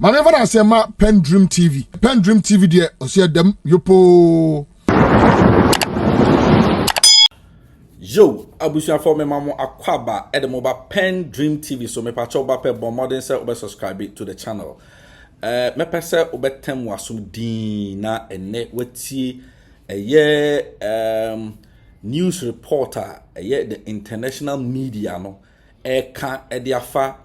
Manever I say ma PENDREAM TV. PENDREAM TV there, I see them yopo. Yo, abusia for me mamo akwaba edemoba PENDREAM TV so me pacho ba pe bon modern say obe subscribe to the channel. Me pese obetem wasum din na ene wetie news reporter the international media no ka ediafa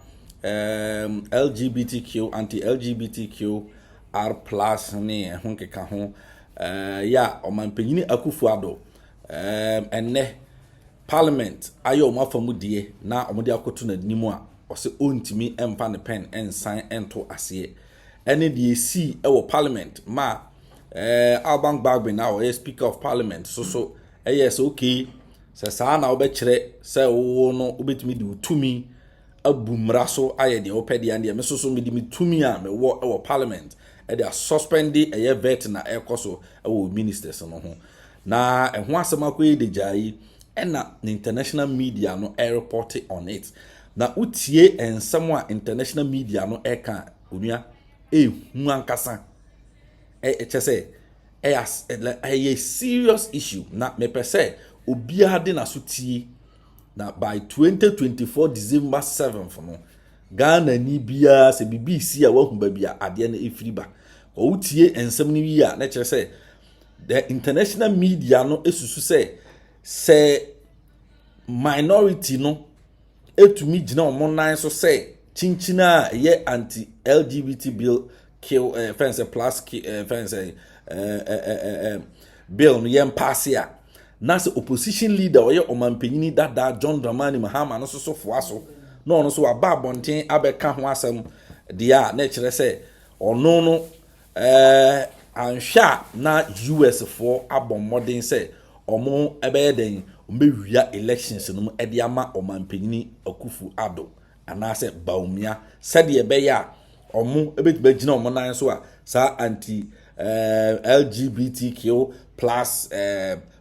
LGBTQ anti-LGBTQ R+ ne ho keka ho ya omanpenyini Akufo-Addo ene Parliament ayo mafamudie na omode akoto na nimu a ose ontimi empa ne pen ensan ento ase ene de esi ewo Parliament ma Alban Gbagbe na o Speaker of Parliament so yes okay se sa na obekire se wo no obetimi de utumi abumra so aye de opede ande me so me de mitumi a me wo ewo Parliament e de suspend vet na ekoso ewo ministers no ho na ho asema ko de jai na international media no report on it na utie ensem a international media no eka onua hu ankasa chese a serious issue na me pese obia de na so tie na by 2024 December 7th no Ghana ni bia se BBC a wahu ba bia ade na efiri ba o utie ensem ni wi a na chese the international media no esusu se minority no etumi gina omo nan so say chinchina ye anti LGBT bill kill fence plus fence bill no yem pass ya na se opposition leader oye omanpenyini dada John Dramani Mahama no so foaso no so aba bonten abeka ho asem dia na kire say ono no ansha na US for abon modern say omo ebeden ombewia elections no ede ama omanpenyini Akufo-Addo anase baumia said ye beya omo ebetiba gina omo nan so a sa anti LGBTQ plus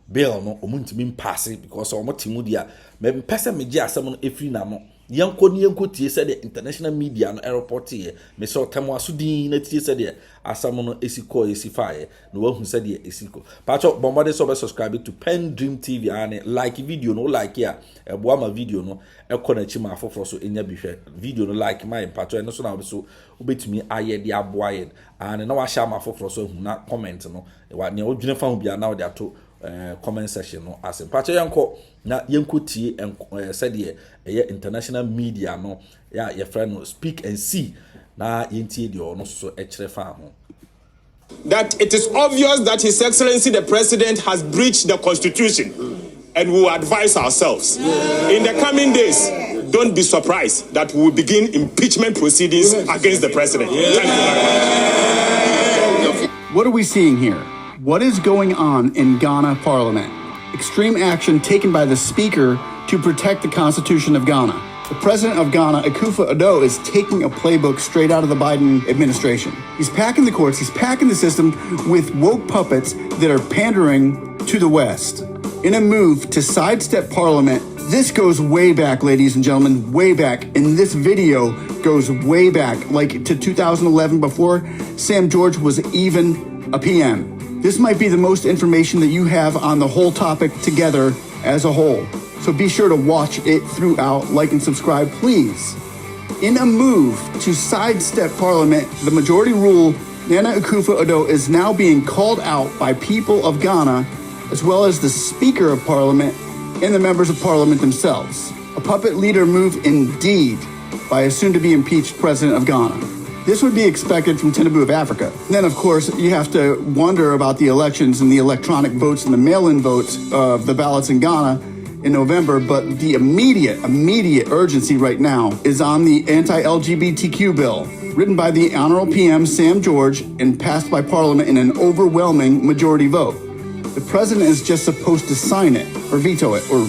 bill no omo ntimi pass because omo timu dia me pese meje asem no efiri na no yanko tie said the international media no report here me so temo asudin na tie said asem no esiko esifaye no wahu said esiko pacho bombade so be subscribe to PENDREAM TV and like video no like here eboa ma video no ekona chi ma afoforo so enya bihwe video no like my pacho no so na so obetumi aye de aboaye and na wa sha ma afoforo so hu na comment no wa ne odwene fa hu bia na de ato comment section no as pacho yanko na yanko tie said international media no ya your friend no speak and see na yentie de ono so ekire fa ho that it is obvious that His Excellency the President has breached the Constitution and we will advise ourselves in the coming days. Don't be surprised that we will begin impeachment proceedings against the President. Thank you very much. What are we seeing here? What is going on in Ghana Parliament? Extreme action taken by the Speaker to protect the Constitution of Ghana. The President of Ghana, Akufo-Addo, is taking a playbook straight out of the Biden administration. He's packing the courts, he's packing the system with woke puppets that are pandering to the West. In a move to sidestep Parliament, this goes way back, ladies and gentlemen, way back. And this video goes way back, like to 2011, before Sam George was even a PM. This might be the most information that you have on the whole topic together as a whole. So be sure to watch it throughout, like and subscribe, please. In a move to sidestep Parliament, the majority rule, Nana Akufo-Addo is now being called out by people of Ghana, as well as the Speaker of Parliament and the members of Parliament themselves. A puppet leader move indeed by a soon-to-be impeached President of Ghana. This would be expected from Tinubu of Africa. And then, of course, you have to wonder about the elections and the electronic votes and the mail-in votes of the ballots in Ghana in November, but the immediate urgency right now is on the anti-LGBTQ bill, written by the Honorable PM Sam George and passed by Parliament in an overwhelming majority vote. The President is just supposed to sign it, or veto it, or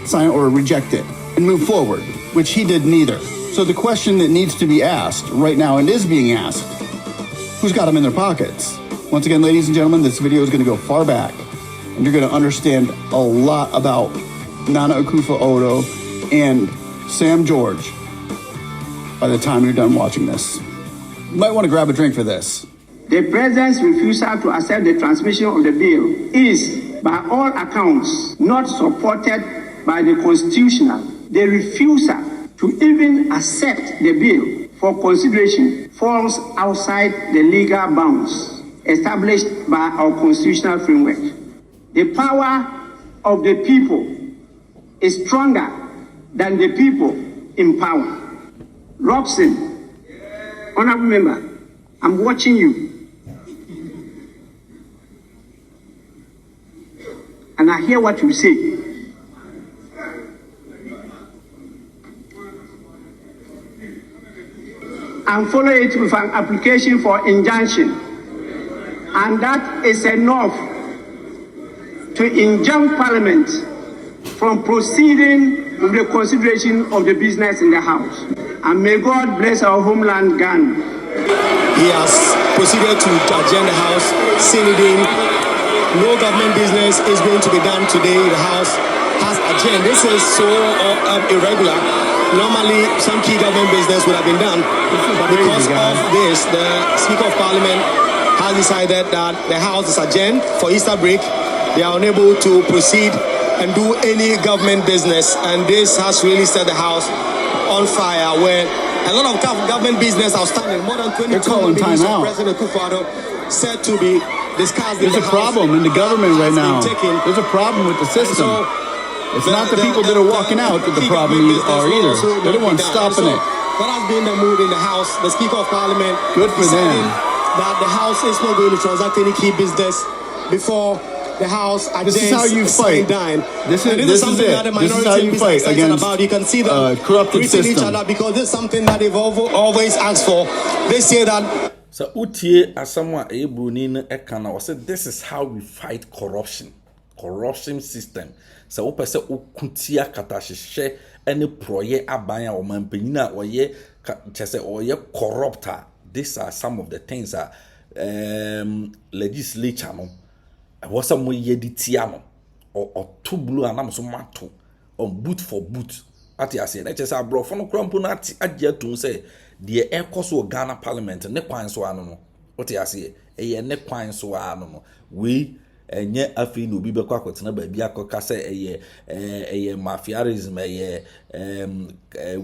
sign it or reject it, and move forward, which he did neither. So the question that needs to be asked right now, and is being asked, who's got them in their pockets? Once again, ladies and gentlemen, this video is going to go far back, and you're going to understand a lot about Nana Akufo-Addo and Sam George by the time you're done watching this. You might want to grab a drink for this. The President's refusal to accept the transmission of the bill is, by all accounts, not supported by the Constitutional. The refusal to even accept the bill for consideration falls outside the legal bounds established by our constitutional framework. The power of the people is stronger than the people in power. Robson, honorable member, I'm watching you. And I hear what you say. And follow it with an application for injunction. And that is enough to injunct Parliament from proceeding with the consideration of the business in the House. And may God bless our homeland, Ghana. He has proceeded to adjourn the House, sealed in. No government business is going to be done today. The House has adjourned. This is so irregular. Normally, some key government business would have been done. But because of this, the Speaker of Parliament has decided that the House is adjourned for Easter break. They are unable to proceed and do any government business. And this has really set the House on fire, where a lot of government business outstanding. More than 22 million of President Akufo-Addo said to be discussed. There's a problem in the government right now. There's a problem with the system. It's not the people that are walking out that the problem are either. They're the ones stopping it. That has been the mood in the House. The Speaker of Parliament good for them that the House is not going to transact any key business before the House. This is how you fight. This is something that the minority is excited about. You can see them corrupted system. Each other because this is something that they've always asked for. They say that. So utie asamwa ebruni no ekana o say this is how we fight corruption system. So wo pese okutia katahihye ene proye aban a omanpanyina oye chese oye corrupter. These are some of the things that legislature no was some ye di tia no or two blue anam so mato on boot for boot. Ati ase na chese abrofo no krampo na ati agye tun say the ekoso Ghana Parliament ne kwan so ano no oti ase eye ne kwan so ano no we enye afi no bi bekwa kwetena ba bi akoka say eye mafiaism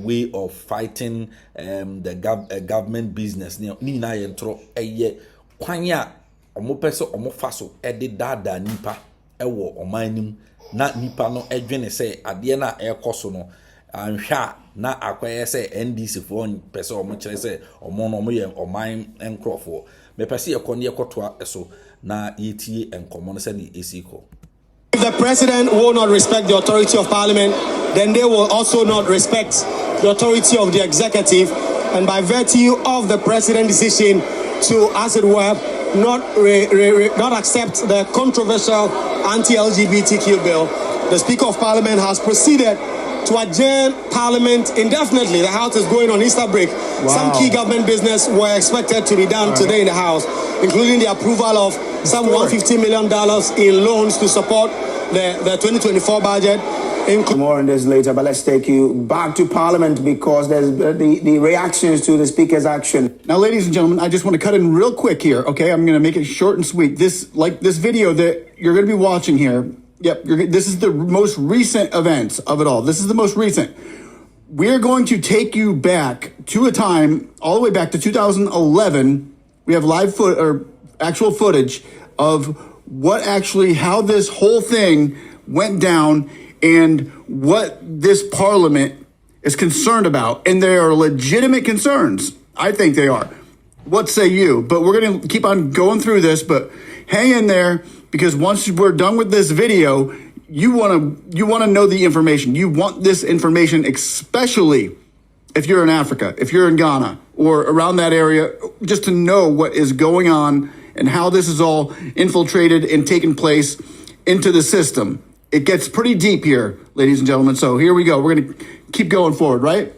way of fighting the government business ni na ye ntro eye kwan ya omo pese omo faso ede dada nipa ewo omanim na nipa no edwene say ade na ekoso no anhwa na akwaye say NDC for person omo kire say omo no omo ye oman enkrofo me pese ye konne ekotoa eso na yetie enkomo no say ni esiko. If the president will not respect the authority of Parliament, then they will also not respect the authority of the executive, and by virtue of the president's decision to, as it were, not accept the controversial anti-LGBTQ bill, the Speaker of Parliament has proceeded to adjourn Parliament indefinitely. The House is going on Easter break. Wow. Some key government business were expected to be done today in the House, including the approval of some $150 million in loans to support the 2024 budget. More on this later, but let's take you back to Parliament because there's the reactions to the Speaker's action. Now, ladies and gentlemen, I just want to cut in real quick here, okay? I'm going to make it short and sweet. This video that you're going to be watching here, this is the most recent events of it all. This is the most recent. We're going to take you back to a time all the way back to 2011. We have actual footage of how this whole thing went down and what this Parliament is concerned about. And there are legitimate concerns. I think they are. What say you? But we're going to keep on going through this, but hang in there because once we're done with this video, you want to know the information. You want this information, especially if you're in Africa, if you're in Ghana or around that area, just to know what is going on and how this is all infiltrated and taken place into the system. It gets pretty deep here, ladies and gentlemen. So here we go. We're going to keep going forward, right?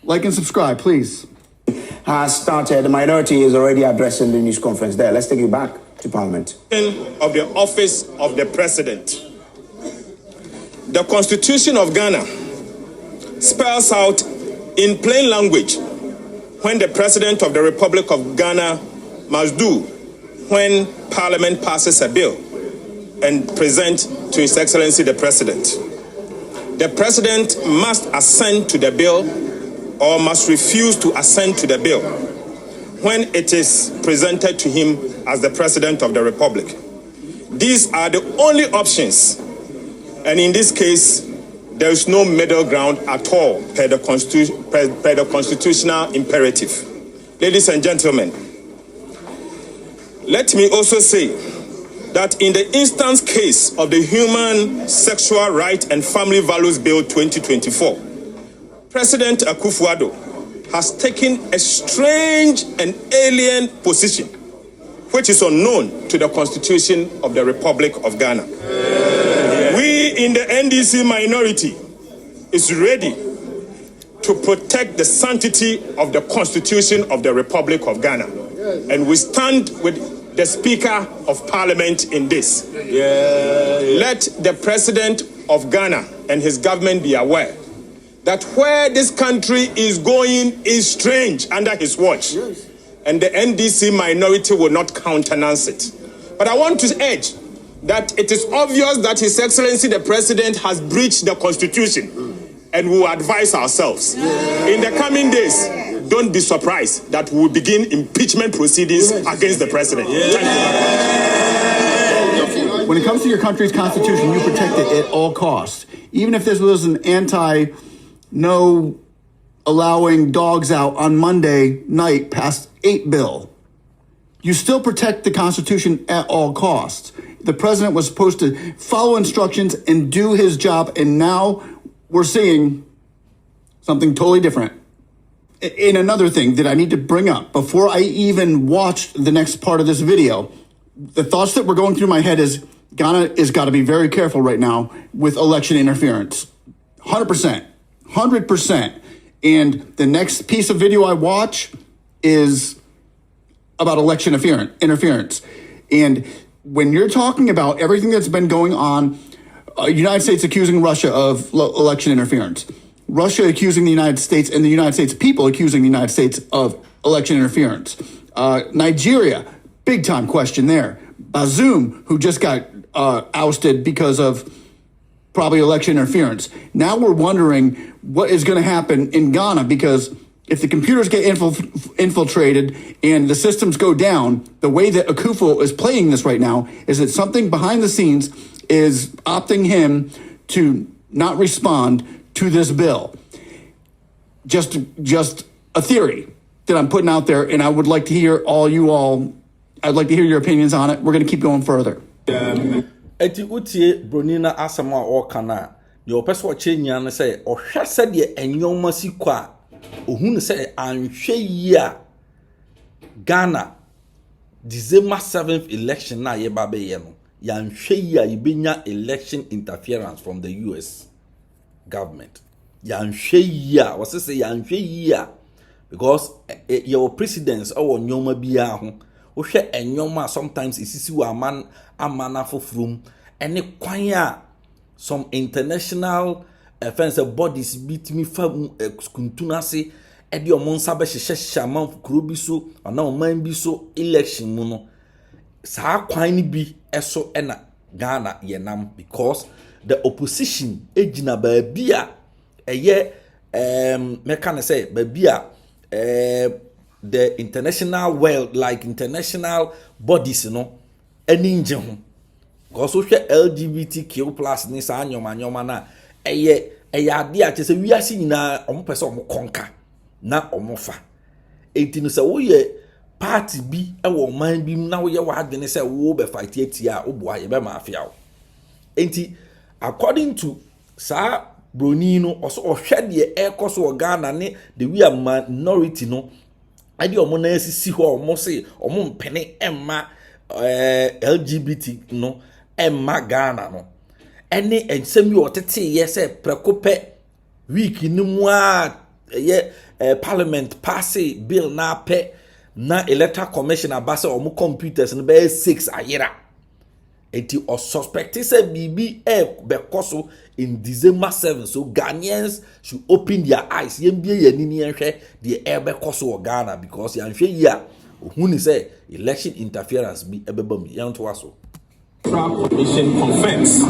Like and subscribe, please. Has started. The minority is already addressing the news conference there. Let's take you back to Parliament. Of the office of the president. The Constitution of Ghana spells out in plain language when the President of the Republic of Ghana must do when Parliament passes a bill and present to His Excellency the President. The President must assent to the bill or must refuse to assent to the bill when it is presented to him as the President of the Republic. These are the only options, and in this case, there is no middle ground at all per the constitutional imperative. Ladies and gentlemen, let me also say that in the instance case of the Human Sexual Right and Family Values Bill 2024, President Akufo-Addo has taken a strange and alien position, which is unknown to the Constitution of the Republic of Ghana. We in the NDC minority is ready to protect the sanctity of the Constitution of the Republic of Ghana. And we stand with the Speaker of Parliament in this. Let the President of Ghana and his government be aware that where this country is going is strange under his watch. And the NDC minority will not countenance it. But I want to urge that it is obvious that His Excellency the President has breached the Constitution, and we will advise ourselves. In the coming days, don't be surprised that we will begin impeachment proceedings against the President. Thank you. When it comes to your country's constitution, you protect it at all costs. Even if this was an no allowing dogs out on Monday night past 8 bill, you still protect the Constitution at all costs. The president was supposed to follow instructions and do his job, and now we're seeing something totally different. And another thing that I need to bring up before I even watched the next part of this video, the thoughts that were going through my head is Ghana has got to be very careful right now with election interference. 100%. 100%. And the next piece of video I watch is about election interference. And when you're talking about everything that's been going on, United States accusing Russia of election interference, Russia accusing the United States, and the United States people accusing the United States of election interference. Nigeria, big time question there. Bazoum, who just got ousted because of probably election interference. Now we're wondering what is going to happen in Ghana, because if the computers get infiltrated and the systems go down, the way that Akufo is playing this right now is that something behind the scenes is opting him to not respond to this bill. Just a theory that I'm putting out there, and I would like to hear I'd like to hear your opinions on it. We're going to keep going further. Eti utie bronina asama o kana de opeso chenya ne say ohwa sade enyoma sikwa ohunu say anhwe yi a Ghana December 7th election na ye ba be ye no ya nhwe yi a yebenya election interference from the US government. Ya nhwe yi a wose say ya nhwe yi a because your presidents or nyoma bia ho ohwe enyoma sometimes isisi wa amana fofrum ene kwan a some international offense bodies beat me fam kuntunase e de omonsa be hyehyehye man kuro bi so ana oman bi so election mu no saa kwan ni bi eso na Ghana yenam because the opposition ejina ba bia eye me can say ba bia the international world, like international bodies, any nje ho because we LGBTQ plus ni sa anyoma na eye ade a chese wi ase nyina omo pese omo konka na omo fa enti no se wo ye party bi e wo man bi na wo ye wa adwene se wo be fight etia obo aye be ma afia wo enti according to sa broni no oso ohwe de e koso Ghana ne the we are minority no ade omo na asisi ho omo se omo mpene emma LGBT no emma Ghana no ene ensemi otete ye se prekope week ni mu a ye parliament pass bill na pe na electoral commission abase omo computers no be 6 ayera enti or suspect say bibi bekoso in December 7. So Ghanaians should open their eyes. Yembie yenini yenhwe the bekoso Ghana because yanhwe ya who ni say election interference be ebebam yanto aso. Electoral Commission confirms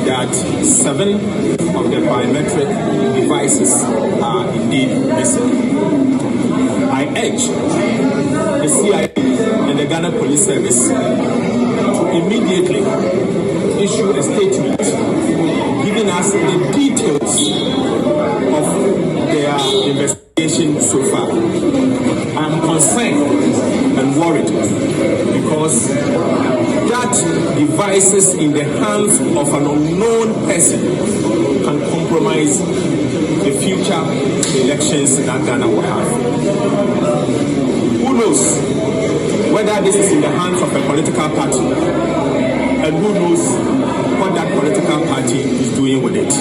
that 7 of the biometric devices are indeed missing. I urge the CIA and the Ghana Police Service to immediately issue a statement giving us the details of their investigation so far. I'm concerned and worried because that devices in the hands of an unknown person can compromise the future elections that Ghana will have. Who knows whether this is in the hands of a political party, and who knows what that political party is doing with it.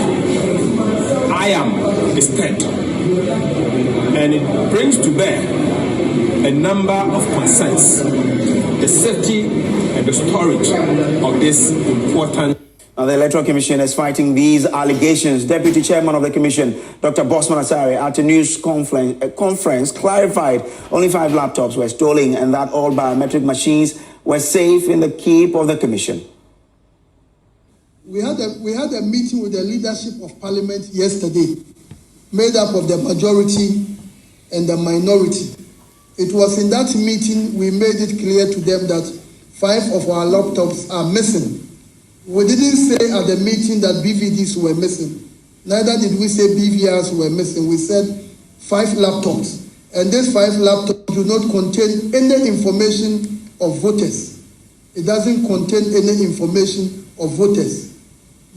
I am disturbed, and it brings to bear a number of concerns. The safety and the storage of this important. Now, the Electoral Commission is fighting these allegations. Deputy Chairman of the Commission, Dr. Bosman Asare, at a news conference clarified only 5 laptops were stolen and that all biometric machines were safe in the keep of the Commission. We had a meeting with the leadership of Parliament yesterday, made up of the majority and the minority. It was in that meeting we made it clear to them that 5 of our laptops are missing. We didn't say at the meeting that BVDs were missing. Neither did we say BVRs were missing. We said 5 laptops. And these 5 laptops do not contain any information of voters. It doesn't contain any information of voters.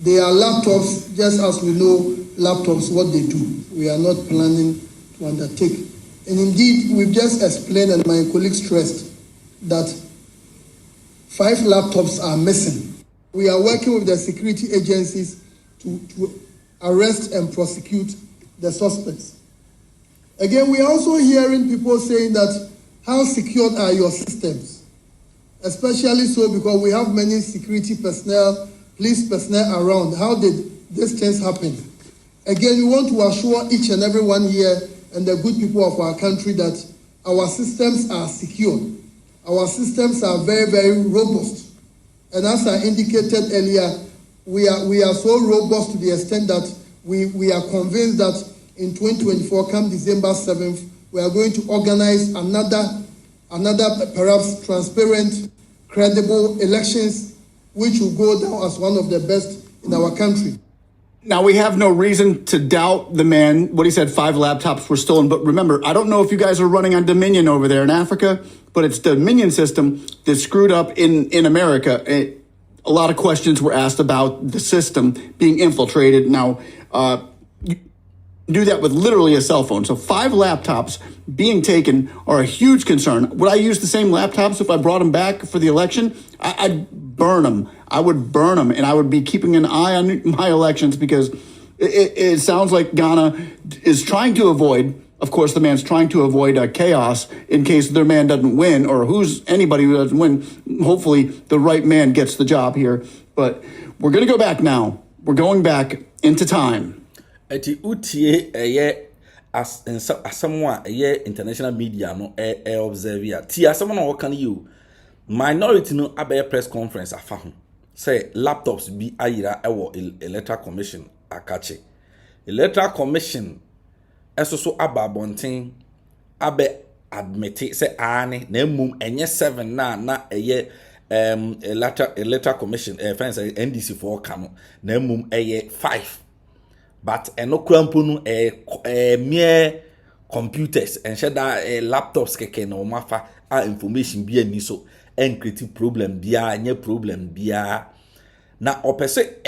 They are laptops, just as we know laptops, what they do. We are not planning to undertake. And indeed, we've just explained, and my colleague stressed, that 5 laptops are missing. We are working with the security agencies to arrest and prosecute the suspects. Again, we are also hearing people saying that, how secured are your systems? Especially so because we have many security personnel, police personnel around. How did these things happen? Again, we want to assure each and every one here and the good people of our country that our systems are secure. Our systems are very, very robust. And as I indicated earlier, we are so robust to the extent that we are convinced that in 2024, come December 7th, we are going to organize another perhaps transparent, credible elections, which will go down as one of the best in our country. Now, we have no reason to doubt the man, what he said, 5 laptops were stolen. But remember, I don't know if you guys are running on Dominion over there in Africa, but it's the Dominion system that's screwed up in America. A lot of questions were asked about the system being infiltrated. Now, you do that with literally a cell phone. So 5 laptops being taken are a huge concern. Would I use the same laptops if I brought them back for the election? I'd burn them. I would burn them, and I would be keeping an eye on my elections because it sounds like Ghana is trying to avoid, of course, the man's trying to avoid chaos in case their man doesn't win, or anybody who doesn't win. Hopefully the right man gets the job here. But we're going to go back now. We're going back into time. Eti utie as someone international media no observe ya. Ti asamo na wokan you. Minority no abaya press conference afa ho. Say laptops bi ayira ewo Electoral Commission akache. Electoral Commission so ababonten abe admit say ane na mum enye 7 na Electoral Commission fence NDC for kano na mum 5. But no krampunu mere computers and share that laptops keke no mafa information bi ani so and create problem bia nye problem bia na opese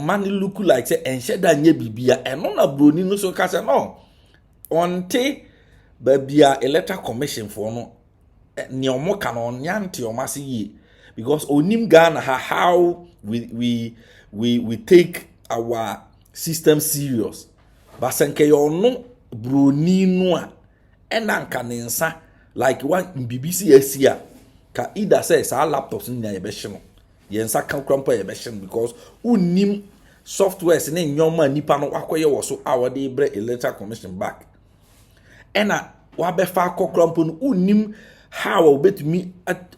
man look like say and share that nye bibia eno na broni no so ka say no onte babia Electoral Commission for no ni omo ka no nyante omase yi because onim Ghana how we take our system serious but senke yo no broni no a enanka nensa like one BBC Asia ka either say sa laptops ni na ye be hye no yensa kan krampo ye be hyen because unnim softwares ne nyoma nipa no akoye wo so a wode bre electoral commission back ena wa be fa krampo no unnim how obetumi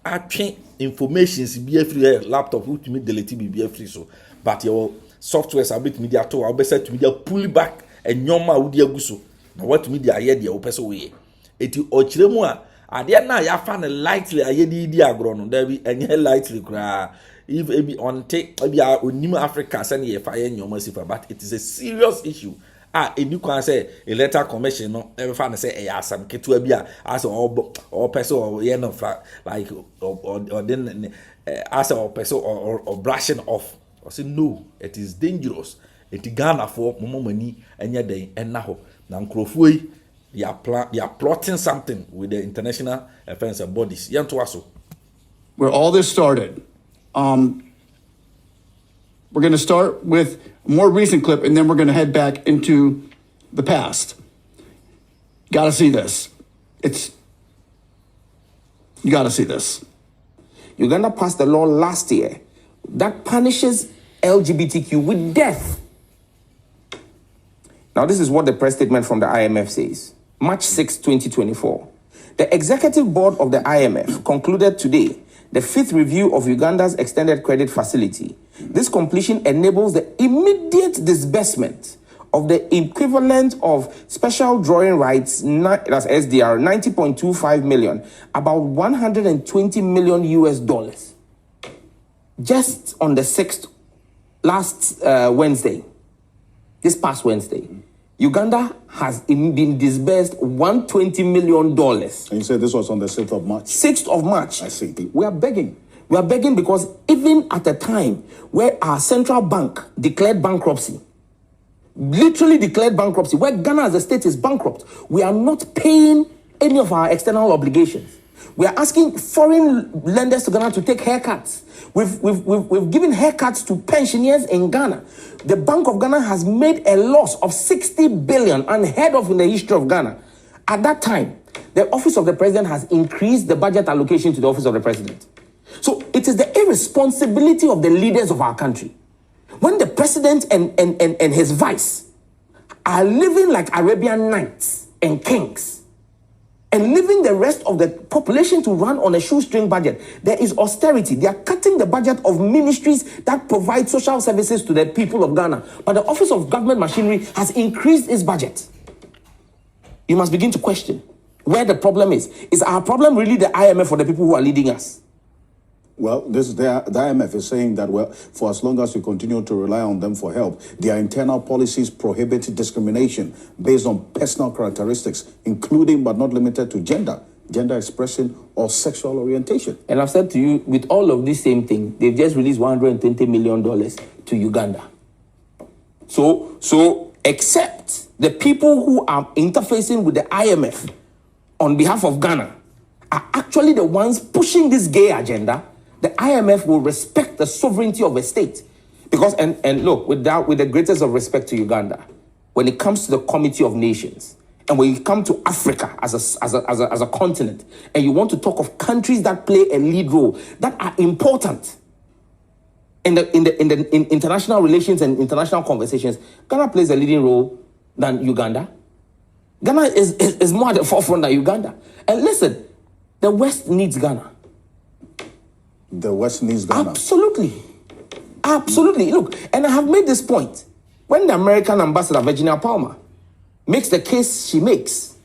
atwe informations bi afri laptop utumi delete bi afri so but your softwares abetumi dia to obesa tumi dia pull back enyoma wudi aguso na watumi dia aye dia opeso we eti ochiremu a ade na ya fa ne lightly aye di agro no da bi enye lightly kra if ebi on take ebi a onim Africa say na ye fa ye nyoma sifa but it is a serious issue eni kwan say electoral commission no e fa na say e asam ketua bi a as or person or ye no like or then as a person or brushing off or say no it is dangerous it Ghana for momomani enya den enna ho na nkrofo yi they are plotting something with the international affairs bodies yanto aso where all this started. We're going to start with a more recent clip, and then we're going to head back into the past. Got to see this. You got to see this. Uganda passed a law last year that punishes LGBTQ with death. Now, this is what the press statement from the IMF says. March 6, 2024. The executive board of the IMF concluded today the 5th review of Uganda's extended credit facility. This completion enables the immediate disbursement of the equivalent of special drawing rights, that's SDR, 90.25 million, about $120 million US. Just on the 6th, last Wednesday, this past Wednesday, Uganda has been disbursed $120 million. And you said this was on the 6th of March? 6th of March. I see. We are begging. We are begging because even at a time where our central bank declared bankruptcy, literally declared bankruptcy, where Ghana as a state is bankrupt, we are not paying any of our external obligations. We are asking foreign lenders to Ghana to take haircuts. We've given haircuts to pensioners in Ghana. The Bank of Ghana has made a loss of 60 billion, unheard of in the history of Ghana. At that time, the Office of the President has increased the budget allocation to the Office of the President. So it is the irresponsibility of the leaders of our country. When the President and his vice are living like Arabian knights and kings, and leaving the rest of the population to run on a shoestring budget. There is austerity. They are cutting the budget of ministries that provide social services to the people of Ghana. But the Office of Government Machinery has increased its budget. You must begin to question where the problem is. Is our problem really the IMF or the people who are leading us? Well, the IMF is saying that, well, for as long as we continue to rely on them for help, their internal policies prohibit discrimination based on personal characteristics, including but not limited to gender expression, or sexual orientation. And I've said to you, with all of this same thing, they've just released $120 million to Uganda. So except the people who are interfacing with the IMF on behalf of Ghana are actually the ones pushing this gay agenda, the IMF will respect the sovereignty of a state. Because, and look, with the greatest of respect to Uganda, when it comes to the Committee of Nations, and when you come to Africa as a continent, and you want to talk of countries that play a lead role, that are important in international relations and international conversations, Ghana plays a leading role than Uganda. Ghana is more at the forefront than Uganda. And listen, the West needs Ghana. The West needs Ghana. Absolutely. Absolutely. Look, and I have made this point. When the American ambassador, Virginia Palmer, makes the case she makes,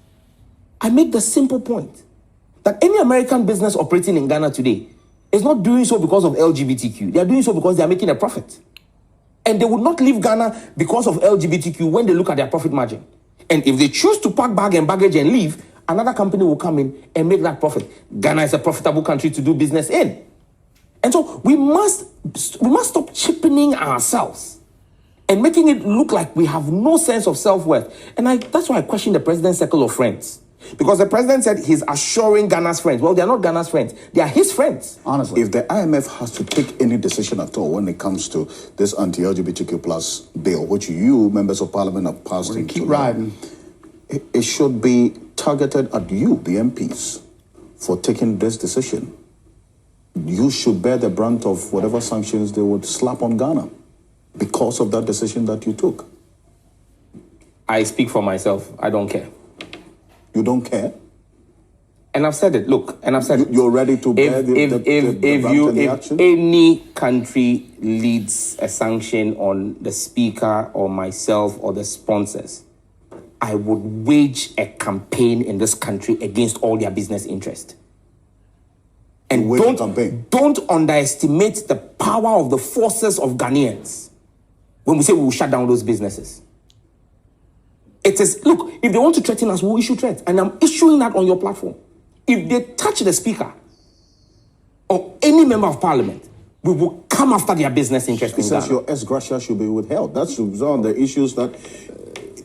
I make the simple point that any American business operating in Ghana today is not doing so because of LGBTQ. They are doing so because they are making a profit. And they would not leave Ghana because of LGBTQ when they look at their profit margin. And if they choose to pack bag and baggage and leave, another company will come in and make that profit. Ghana is a profitable country to do business in. And so we must stop cheapening ourselves and making it look like we have no sense of self-worth. And that's why I question the president's circle of friends. Because the president said he's assuring Ghana's friends. Well, they are not Ghana's friends. They are his friends. Honestly, if the IMF has to take any decision at all when it comes to this anti-LGBTQ plus bill, which you, members of parliament, have passed into keep riding, it should be targeted at you, the MPs, for taking this decision. you should bear the brunt of whatever sanctions they would slap on Ghana because of that decision that you took. I speak for myself. I don't care. You don't care? And I've said it. Look, and I've said it. You're ready to bear the brunt and the action? If any country leads a sanction on the speaker or myself or the sponsors, I would wage a campaign in this country against all their business interests. And don't underestimate the power of the forces of Ghanaians when we say we will shut down those businesses. It is, look, if they want to threaten us, we'll issue threats. And I'm issuing that on your platform. If they touch the speaker or any member of parliament, we will come after their business interests in Ghana. Your ex gratia should be withheld. That's one of the issues that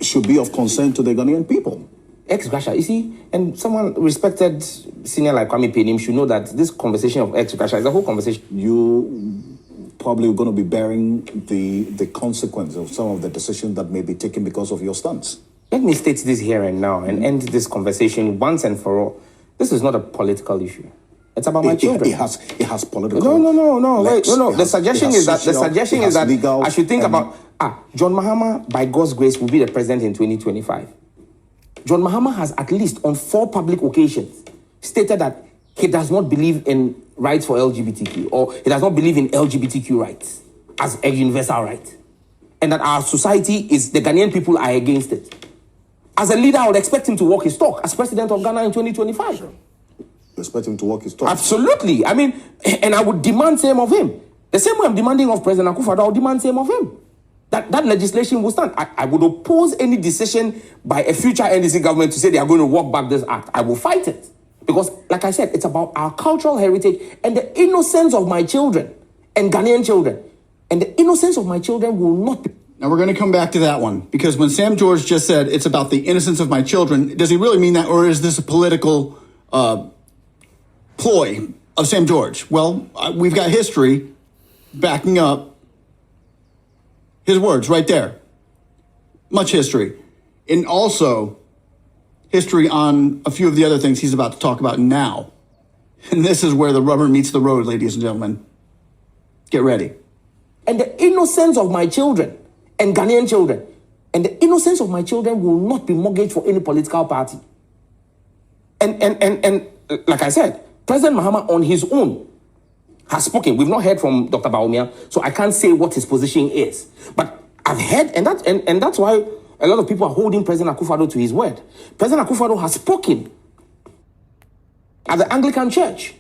should be of concern to the Ghanaian people. Ex gratia, you see, and someone respected senior like Kwame Penim should know that this conversation of ex gratia is a whole conversation. You probably going to be bearing the consequence of some of the decisions that may be taken because of your stance. Let me state this here and now and end this conversation once and for all. This is not a political issue. It's about my children. It has political. No. legs. Wait, no. The suggestion is that legal, I should think about John Mahama, by God's grace, will be the president in 2025. John Mahama has at least on 4 public occasions stated that he does not believe in rights for LGBTQ, or he does not believe in LGBTQ rights as a universal right, and that our society is, the Ghanaian people are against it. As a leader, I would expect him to walk his talk as president of Ghana in 2025. You expect him to walk his talk? Absolutely. I mean, and I would demand same of him. The same way I'm demanding of President Akufo-Addo, I would demand same of him. That legislation will stand. I would oppose any decision by a future NDC government to say they are going to walk back this act. I will fight it. Because, like I said, it's about our cultural heritage and the innocence of my children and Ghanaian children. And the innocence of my children will not be... Now, we're going to come back to that one, because when Sam George just said it's about the innocence of my children, does he really mean that, or is this a political ploy of Sam George? Well, we've got history backing up his words right there. Much history. And also history on a few of the other things he's about to talk about now. And this is where the rubber meets the road, ladies and gentlemen. Get ready. And the innocence of my children and Ghanaian children, and the innocence of my children will not be mortgaged for any political party. And like I said, President Mahama on his own has spoken. We've not heard from Dr. Bawumia, so I can't say what his position is. But I've heard, and that's why a lot of people are holding President Akufo-Addo to his word. President Akufo-Addo has spoken at the Anglican Church,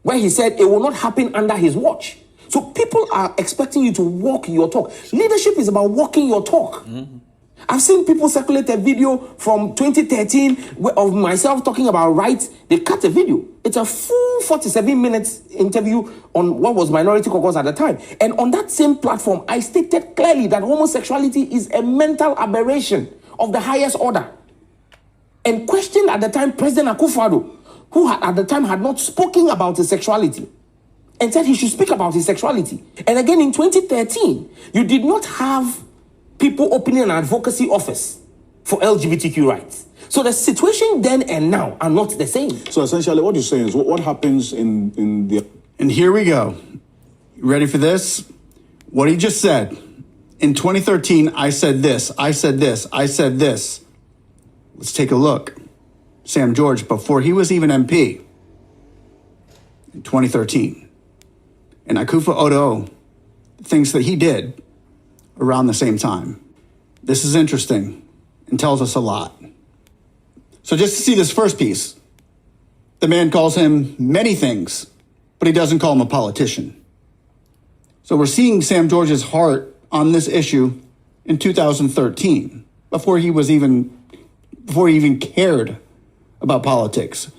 where he said it will not happen under his watch. So people are expecting you to walk your talk. Leadership is about walking your talk. Mm-hmm. I've seen people circulate a video from 2013 of myself talking about rights. They cut a video. It's a full 47 minutes interview on what was Minority Caucus at the time. And on that same platform, I stated clearly that homosexuality is a mental aberration of the highest order. And questioned at the time President Akufo-Addo, who at the time had not spoken about his sexuality, and said he should speak about his sexuality. And again, in 2013, you did not have people opening an advocacy office for LGBTQ rights. So the situation then and now are not the same. So essentially what you're saying is what happens in the... And here we go. You ready for this? What he just said. In 2013, I said this, I said this, I said this. Let's take a look. Sam George, before he was even MP, in 2013. And Akufo-Addo, things that he did around the same time. This is interesting and tells us a lot. So just to see this first piece, the man calls him many things, but he doesn't call him a politician. So we're seeing Sam George's heart on this issue in 2013, before he even cared about politics.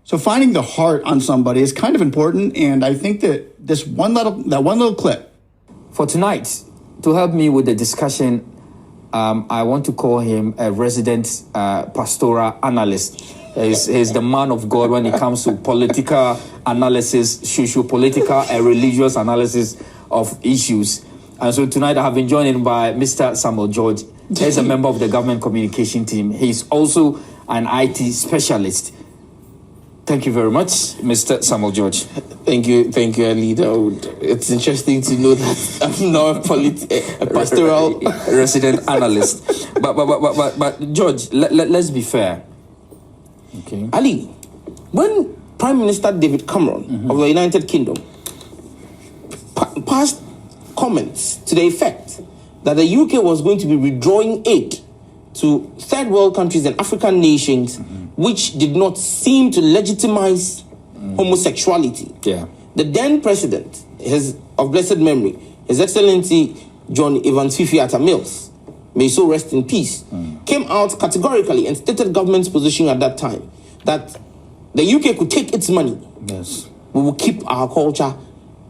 So finding the heart on somebody is kind of important, and I think that that one little clip. For tonight, to help me with the discussion, I want to call him a resident pastoral analyst. He's the man of God when it comes to political analysis, socio-political and religious analysis of issues. And so tonight I have been joined by Mr. Samuel George. He's a member of the government communication team. He's also an IT specialist. Thank you very much, Mr. Samuel George. Thank you, leader. It's interesting to know that I'm not a pastoral resident analyst. But George, let's be fair. Okay. Ali, when Prime Minister David Cameron of the United Kingdom passed comments to the effect that the UK was going to be withdrawing aid to third world countries and African nations which did not seem to legitimize homosexuality. Yeah. The then president, of blessed memory, His Excellency John Evans Fifi Mills, may so rest in peace, came out categorically and stated government's position at that time that the UK could take its money. Yes. We will keep our culture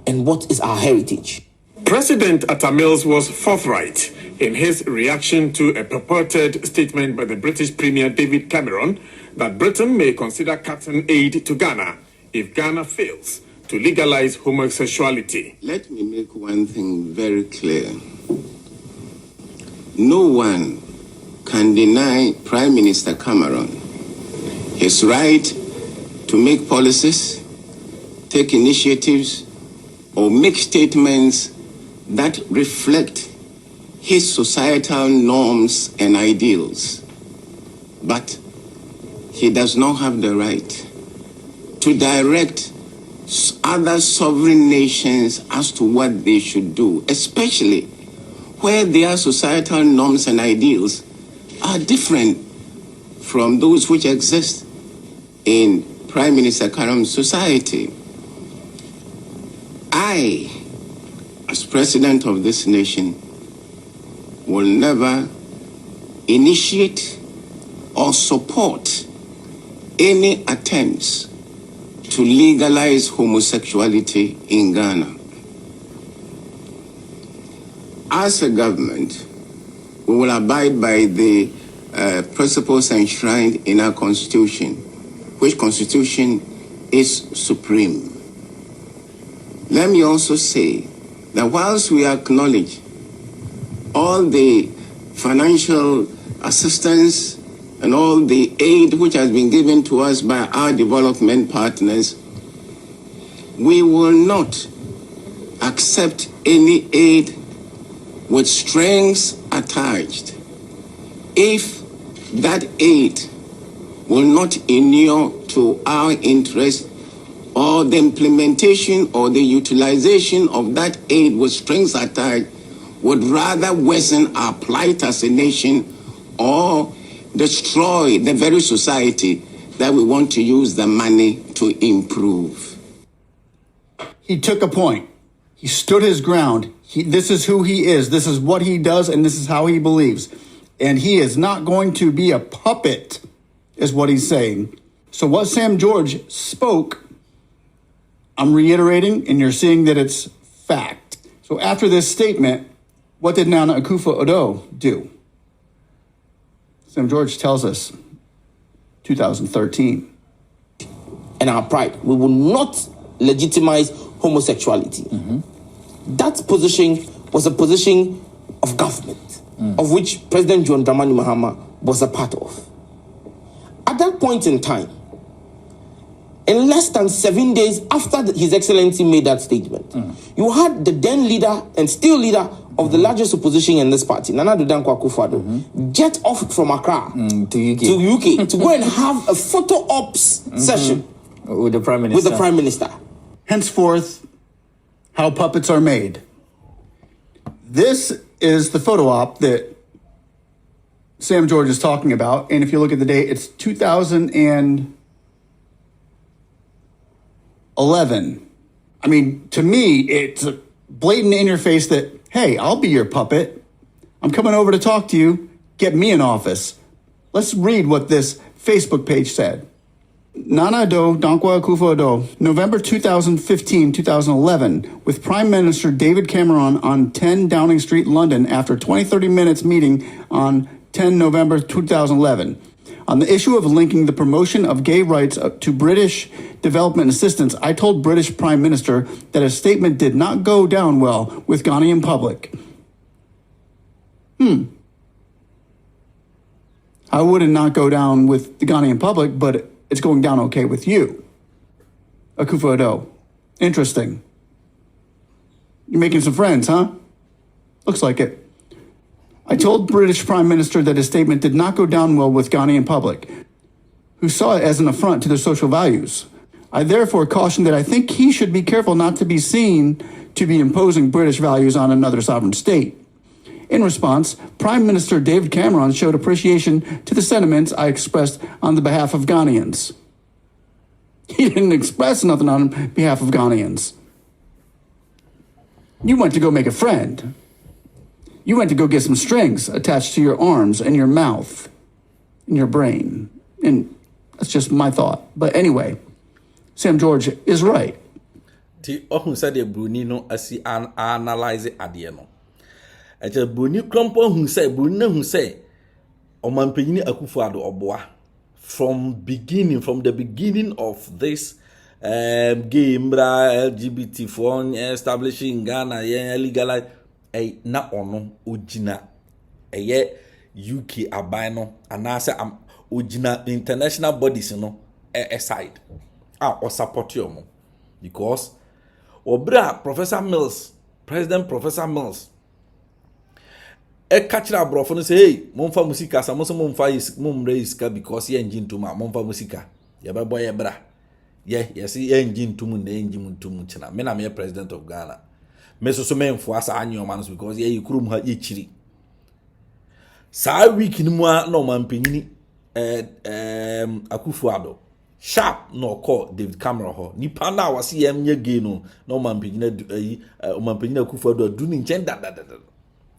and what is our heritage. President Atta Mills was forthright in his reaction to a purported statement by the British Premier David Cameron that Britain may consider cutting aid to Ghana if Ghana fails to legalize homosexuality. Let me make one thing very clear. No one can deny Prime Minister Cameron his right to make policies, take initiatives, or make statements that reflect his societal norms and ideals. But he does not have the right to direct other sovereign nations as to what they should do, especially where their societal norms and ideals are different from those which exist in Prime Minister Cameron's society. I, as president of this nation, will never initiate or support any attempts to legalize homosexuality in Ghana. As a government, we will abide by the principles enshrined in our constitution, which constitution is supreme. Let me also say that whilst we acknowledge all the financial assistance and all the aid which has been given to us by our development partners, we will not accept any aid with strings attached if that aid will not inure to our interest, or the implementation or the utilization of that aid with strings attached would rather worsen our plight as a nation or destroy the very society that we want to use the money to improve. He took a point. He stood his ground. This is who he is. This is what he does, and this is how he believes. And he is not going to be a puppet, is what he's saying. So what Sam George spoke, I'm reiterating, and you're seeing that it's fact. So after this statement, what did Nana Akufo-Addo do? Sam George tells us, 2013. And our pride, we will not legitimize homosexuality. That position was a position of government, of which President John Dramani Mahama was a part of. At that point in time, in less than 7 days after His Excellency made that statement, you had the then leader and still leader of the largest opposition in this party, Nana Addo Dankwa Akufo-Addo, jet off from Accra to UK to go and have a photo ops session with the Prime Minister. Henceforth, how puppets are made. This is the photo op that Sam George is talking about. And if you look at the date, it's 2011. I mean, to me, it's blatant in your face that, hey, I'll be your puppet. I'm coming over to talk to you. Get me in office. Let's read what this Facebook page said. Nana Addo Dankwa Akufo-Addo, November 2015-2011, with Prime Minister David Cameron on 10 Downing Street, London, after 20-30 minutes meeting on 10 November 2011. On the issue of linking the promotion of gay rights to British development assistance, I told British Prime Minister that a statement did not go down well with Ghanaian public. How would it not go down with the Ghanaian public, but it's going down okay with you? Akufo-Addo. Interesting. You're making some friends, huh? Looks like it. I told British Prime Minister that his statement did not go down well with Ghanaian public, who saw it as an affront to their social values. I therefore cautioned that I think he should be careful not to be seen to be imposing British values on another sovereign state. In response, Prime Minister David Cameron showed appreciation to the sentiments I expressed on the behalf of Ghanaians. He didn't express nothing on behalf of Ghanaians. You went to go make a friend. You went to go get some strings attached to your arms and your mouth and your brain. And that's just my thought. But anyway, Sam George is right. Ti ohun said the Bruni no asi analyze ade no. Eje Bruni krompo ohun say Bruni ohun say Omanpenyini Akufo-Addo oboa from the beginning of this game LGBT for establishing Ghana legalize na ono ojina UK aban no anase ojina international bodies no aside or support you because obra President Professor Mills catch that bro for say hey momfa musika sa mom raise because ye engine to ma momfa musika ye be boy bra yes engine to mun engine to mun china me na me president of Ghana me so me mfo asa anyo man because ye kurum ha ye chiri sa week ni mu na o man penyini Akufo-Addo sharp no call David Cameron ho nipa na wase yem nye gay no na o man penyini Akufo-Addo do ni nchen da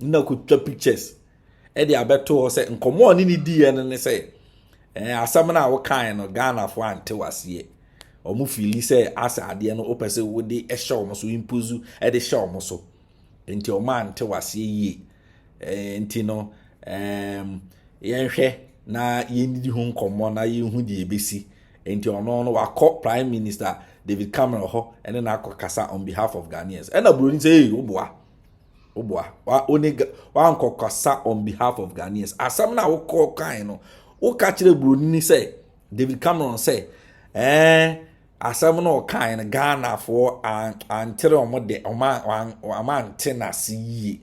na ko twa pictures e dey abeto say nkomo ni di en ne say asam na wo kan no Ghana fo ante wase omu fili say asa ade no opese wo dey e show mo so impozu e dey show mo so enti o man ante wase yi enti no yenhwe na yenidi hu nkomo na yehu di ebesi enti ono no wakọ Prime Minister David Cameron ho ene na akokasa on behalf of Ghanaians and abro ni say oboa wa nkokasa on behalf of Ghanaians asam na wo kan no wo ka kire bro ni say David Cameron say asam no kan na Ghana for antere omode amante na siyi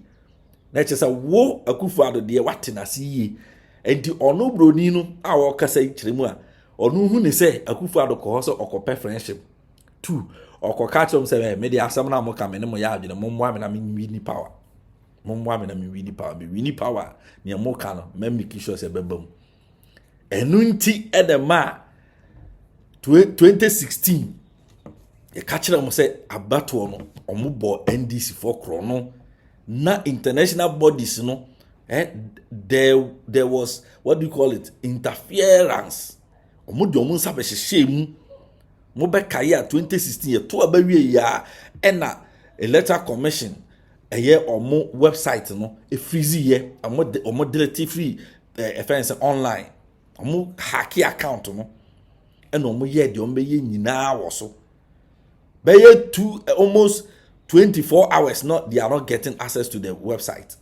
na che say wo Akufo-Addo de wate na siyi enti ono bro ni no a wo kasa kire mu a onu hu ni say Akufo-Addo ko so okope friendship 2 okoka chom say me de asam na mo ka me ne mo ya adwene mo mo amena me wini power me wini power ni mo ka no me make sure say bebam enu nti edema 2016 e ka kire mo say abato no omubo NDC for krono na international bodies no there was what do you call it interference omudo omun sabe shemu mo be kaya 2016 ye to abawie ya ena Electoral Commission omo website no freeze ye omo delete free offense online omo hack account no ena omo ye de omo ye nyina wo so be ye almost 24 hours not they are not getting access to the website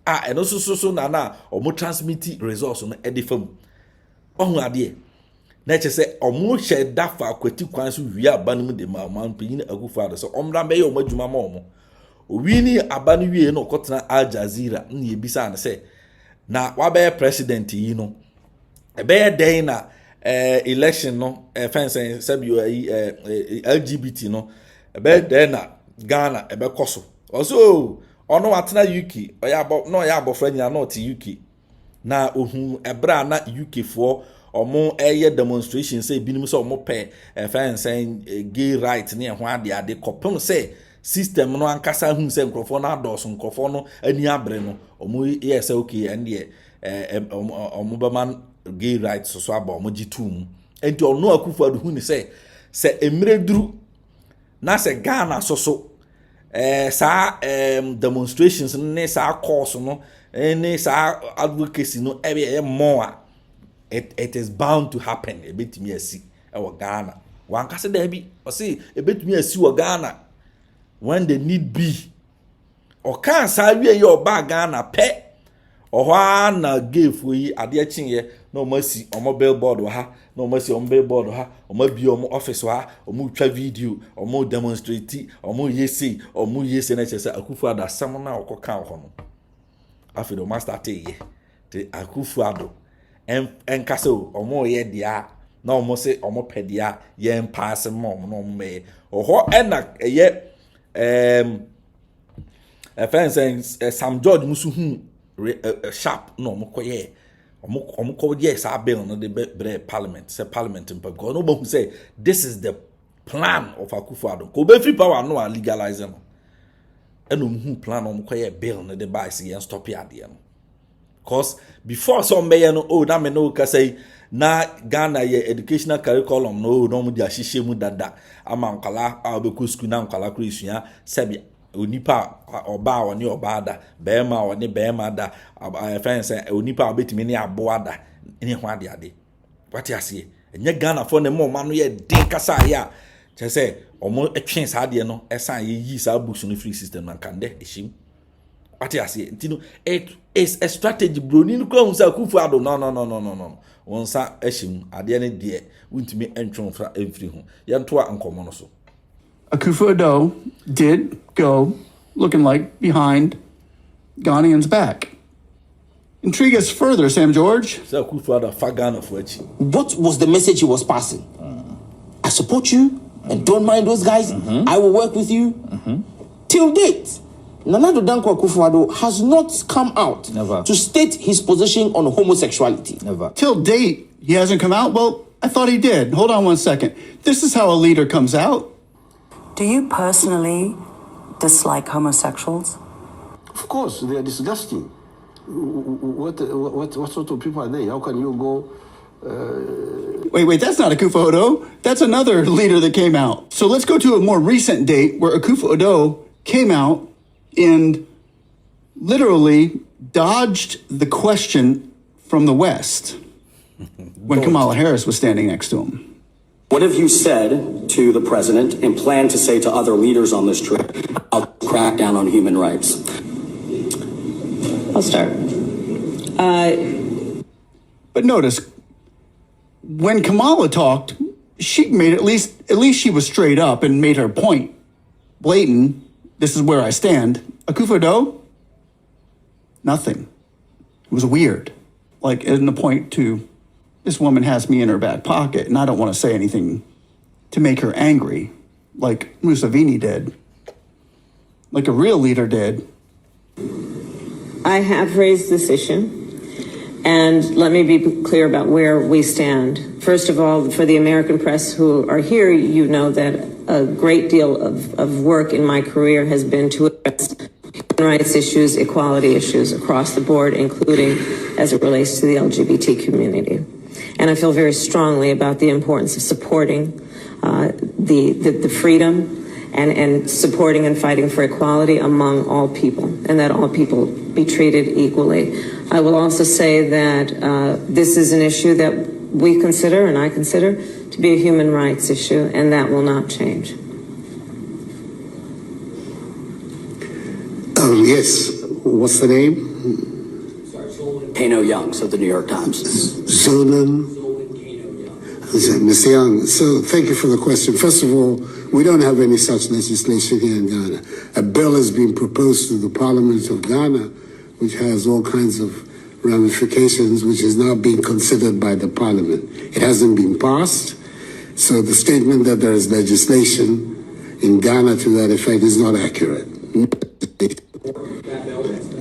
and also so na omo transmit results no edifam ohun ade na che say omo share dafa akwati kwan so wi abanum de ma man penyini Akufo-Addo so omra be ye omo adwuma ma omo owini abanu wie no kotena Al Jazeera na yebisa na say na wa be president yi no e be den na election no fence sabi LGBT no e be den na Ghana e be koso also ono watena UK oya abofra nyina no te UK na ohun ebra na UK for omo demonstration say binim so omo pe fence gay right na ho ade kopem say system no ankasa hu say nkrofo na ados nkrofo no ani abre no omo yes okay and omo be man gay right so aba omo gitum enti ono Akufo-Addo hu ni say emreduru na say Ghana so sa demonstrations ne sa course no ne sa advocacy no more it is bound to happen a bit me asi e Ghana wan kase da bi o say e betumi asi wo Ghana when the need be o kan sa wie ye oba Ghana pe Ohwa na gave we ade chinye no mercy omo billboard ha no mercy on billboard ha omo bi omo office ha omo twa video omo demonstrate omo yesi na chese Akufo-Addo asem na okoka ho no afi do master te te Akufo-Addo enkase omo ye dia na omo se omo pedia ye pass mom no me oho ena ye Sam George musu sharp no omokoye omokoye sa bill no the parliament say parliament because no one say this is the plan of Akufo-Addo ko be free power no legalize no eno plan omokoye bill no the buy say stop here there no because before some be no oh na me no ka say na Ghana ye educational curriculum no mu dia hihye mu dada ama nkala abeku school na nkala krisua sebi onipa oba woni oba da bema woni bema da fence onipa obetimi ne abo ada ne ho ade wati ase enye Ghana for ne mo ma no ye din kasa ya che say omo etwen sa ade no esan ye yi sa busu no free system na kande ehim wati ase ntino it is a strategy bro ni ko hu sa Akufo-Addo no wonsa ehim ade ne de untimi entwon fra every ho ye ntoa ankomo no so Akufo-Addo did go looking like behind Ghanaians' back. Intrigue us further, Sam George. What was the message he was passing? I support you and don't mind those guys. I will work with you. Till date, Nana Addo Dankwa Akufo-Addo has not come out to state his position on homosexuality. Till date, he hasn't come out? Well, I thought he did. Hold on one second. This is how a leader comes out. Do you personally dislike homosexuals? Of course, they are disgusting. What sort of people are they? How can you go... Wait, that's not Akufo-Addo. That's another leader that came out. So let's go to a more recent date where Akufo-Addo came out and literally dodged the question from the West when Kamala Harris was standing next to him. What have you said to the president and plan to say to other leaders on this trip about the crackdown on human rights? I'll start. But notice, when Kamala talked, she made at least she was straight up and made her point blatant. This is where I stand. Akufo-Addo, nothing. It was weird. Like, in the point to, this woman has me in her back pocket, and I don't want to say anything to make her angry, like Museveni did, like a real leader did. I have raised this issue, and let me be clear about where we stand. First of all, for the American press who are here, you know that a great deal of work in my career has been to address human rights issues, equality issues across the board, including as it relates to the LGBT community. And I feel very strongly about the importance of supporting the freedom and supporting and fighting for equality among all people, and that all people be treated equally. I will also say that this is an issue that we consider, and I consider, to be a human rights issue, and that will not change. Yes. What's the name? Kano Youngs of the New York Times. Zolan. Mr. Young, so thank you for the question. First of all, we don't have any such legislation here in Ghana. A bill has been proposed to the Parliament of Ghana, which has all kinds of ramifications, which is now being considered by the Parliament. It hasn't been passed, so the statement that there is legislation in Ghana to that effect is not accurate.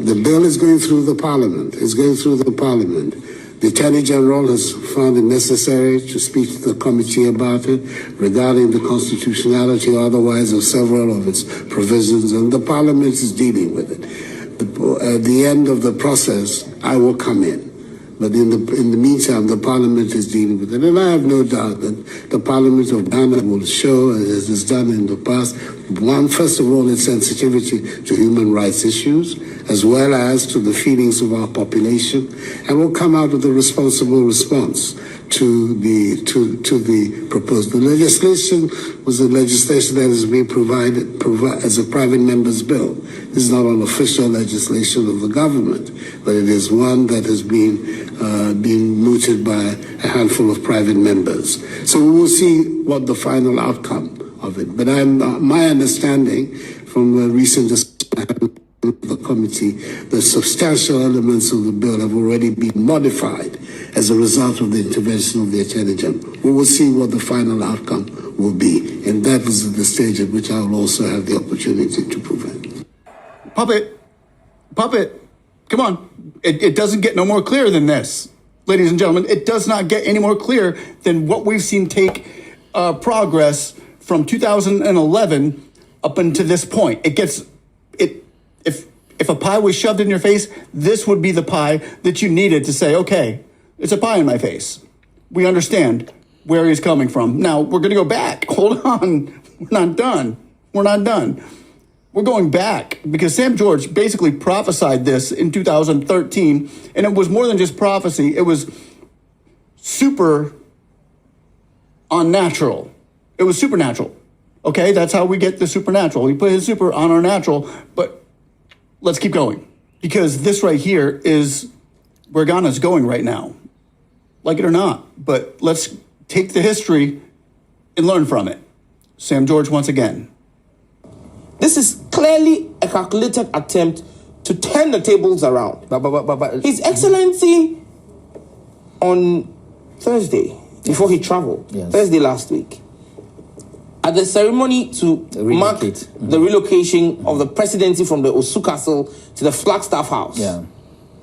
The bill is going through the Parliament. It's going through the Parliament. The Attorney General has found it necessary to speak to the committee about it regarding the constitutionality or otherwise of several of its provisions, and the Parliament is dealing with it. At the end of the process, I will come in. But in the meantime, the Parliament is dealing with it. And I have no doubt that the Parliament of Ghana will show, as it has done in the past, One, first of all, its sensitivity to human rights issues, as well as to the feelings of our population, and will come out with a responsible response to the proposed. The legislation was a legislation that has been provided as a private member's bill. This is not an official legislation of the government, but it is one that has been mooted by a handful of private members. So we will see what the final outcome of it. But my understanding from the recent discussion of the committee, the substantial elements of the bill have already been modified as a result of the intervention of the Attorney General. We will see what the final outcome will be, and that is the stage at which I will also have the opportunity to prevent. Puppet, come on. It doesn't get no more clear than this, ladies and gentlemen. It does not get any more clear than what we've seen take progress from 2011 up until this point. If a pie was shoved in your face, this would be the pie that you needed to say, okay, it's a pie in my face. We understand where he's coming from. Now, we're going to go back. Hold on. We're not done. We're going back because Sam George basically prophesied this in 2013, and it was more than just prophecy. It was super unnatural. It was supernatural. Okay, that's how we get the supernatural. We put his super on our natural, but let's keep going because this right here is where Ghana's going right now. Like it or not, but let's take the history and learn from it. Sam George once again. This is clearly a calculated attempt to turn the tables around. But His Excellency on Thursday, before he traveled, Thursday last week, at the ceremony to mark the relocation of the presidency from the Osu Castle to the Flagstaff House,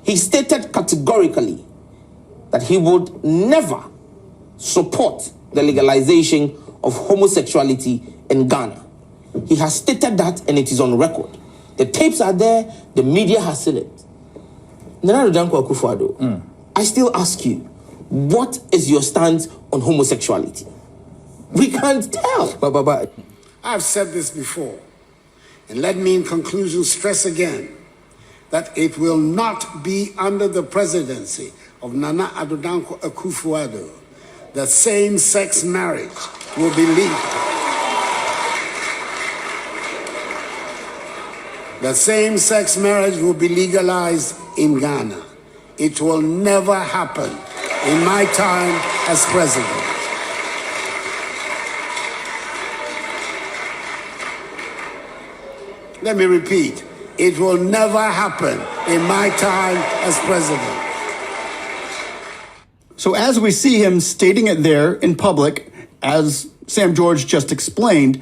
he stated categorically that he would never support the legalization of homosexuality in Ghana. He has stated that, and it is on record. The tapes are there. The media has seen it. Nana Danko Akufo-Addo, I still ask you, what is your stance on homosexuality? We can't tell. But I've said this before, and let me in conclusion stress again that it will not be under the presidency of Nana Addo Dankwa Akufo-Addo that same-sex marriage will be legal. That same-sex marriage will be legalized in Ghana. It will never happen in my time as president. Let me repeat, it will never happen in my time as president. So as we see him stating it there in public, as Sam George just explained,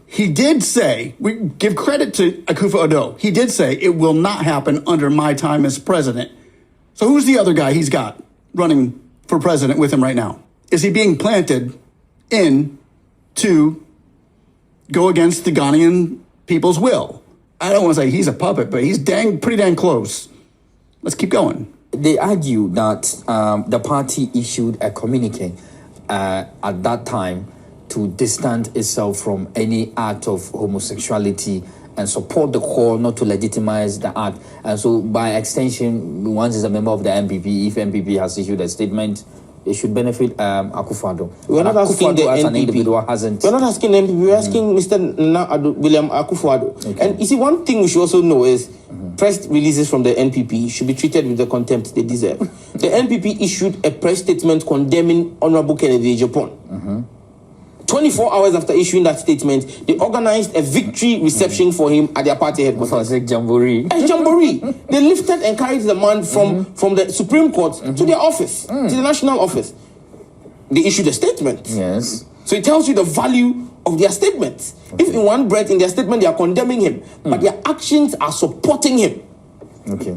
he did say, we give credit to Akufo-Addo, he did say it will not happen under my time as president. So who's the other guy he's got running for president with him right now? Is he being planted in to go against the Ghanaian people's will? I don't want to say he's a puppet, but he's pretty dang close. Let's keep going. They argue that the party issued a communique at that time to distance itself from any act of homosexuality and support the call not to legitimize the act. And so, by extension, once he's a member of the NPP, if NPP has issued a statement, it should benefit Akufo-Addo. We're not asking the NPP. We're not asking the NPP. We're asking Mr. William Akufo-Addo. Okay. And you see, one thing we should also know is press releases from the NPP should be treated with the contempt they deserve. The NPP issued a press statement condemning Honorable Kennedy Ejiofor. 24 hours after issuing that statement, they organized a victory reception for him at their party headquarters. Like jamboree. A jamboree. They lifted and carried the man from the Supreme Court to their office, to the national office. They issued a statement. Yes. So it tells you the value of their statements. Okay. If in one breath in their statement they are condemning him, but their actions are supporting him. Okay.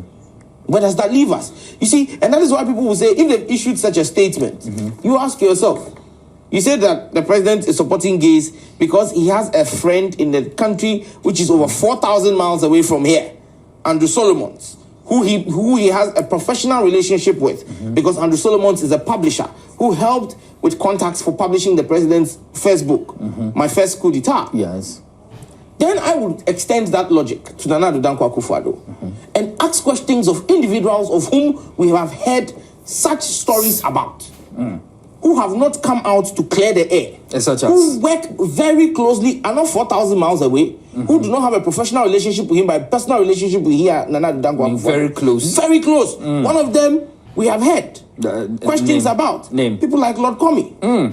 Where does that leave us? You see, and that is why people will say, if they've issued such a statement, you ask yourself, you say that the president is supporting gays because he has a friend in the country which is over 4,000 miles away from here, Andrew Solomons, who he has a professional relationship with, because Andrew Solomons is a publisher who helped with contacts for publishing the president's first book, My First Coup d'etat. Yes. then I would extend that logic to Nana Addo Dankwa Akufo-Addo and ask questions of individuals of whom we have heard such stories about, who have not come out to clear the air, who work very closely and not 4,000 miles away, who do not have a professional relationship with him, but a personal relationship with Nana Addo Dankwa Akufo-Addo. Very close. Very close. One of them we have heard questions about. People like Lord Comey.